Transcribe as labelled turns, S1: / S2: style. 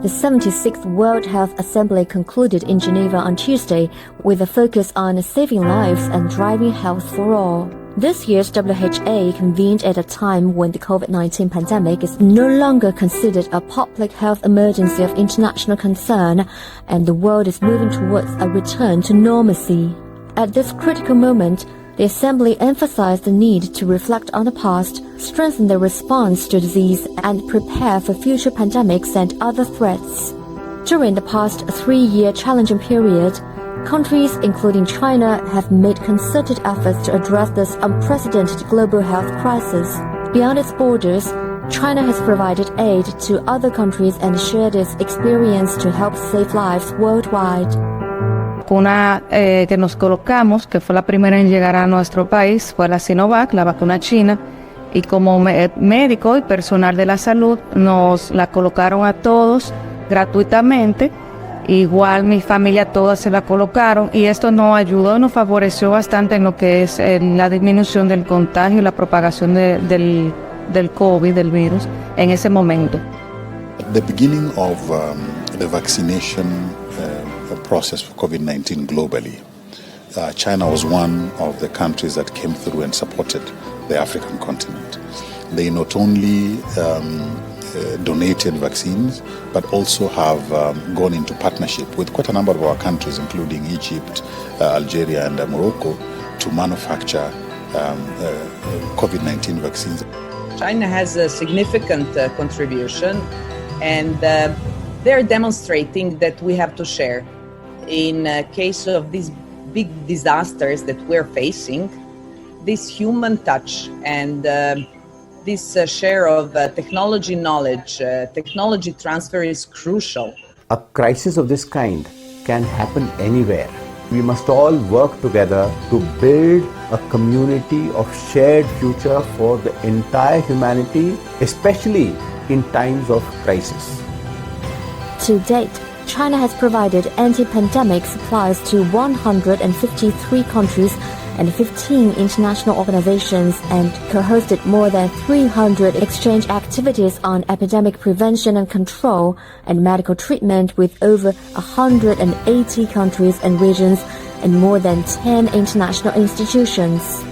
S1: The 76th World Health Assembly concluded in Geneva on Tuesday with a focus on saving lives and driving health for all. This year's WHA convened at a time when the COVID-19 pandemic is no longer considered a public health emergency of international concern, and the world is moving towards a return to normalcy. At this critical moment, the Assembly emphasized the need to reflect on the past, strengthen the response to disease, and prepare for future pandemics and other threats. During the past 3-year challenging period, countries, including China, have made concerted efforts to address this unprecedented global health crisis. Beyond its borders, China has provided aid to other countries and shared its experience to help save lives worldwide.
S2: Vacuna que nos colocamos, que fue la primera en llegar a nuestro país, fue la Sinovac, la vacuna china, y como médico y personal de la salud nos la colocaron a todos gratuitamente. Igual mi familia todas se la colocaron y esto nos ayudó y nos favoreció bastante en lo que es la disminución del contagio y la propagación del COVID, del virus, en ese momento.
S3: At the beginning of the vaccination process for COVID-19 globally, China was one of the countries that came through and supported the African continent. They not only donated vaccines, but also have gone into partnership with quite a number of our countries, including Egypt, Algeria, and Morocco, to manufacture COVID-19 vaccines.
S4: China has a significant contribution, and they're demonstrating that we have to share. In case of these big disasters that we're facing, this human touch and this share of technology knowledge, technology transfer is crucial.
S5: A crisis of this kind can happen anywhere. We must all work together to build a community of shared future for the entire humanity, especially in times of crisis.
S1: To date, China has provided anti-pandemic supplies to 153 countries and 15 international organizations and co-hosted more than 300 exchange activities on epidemic prevention and control and medical treatment with over 180 countries and regions and more than 10 international institutions.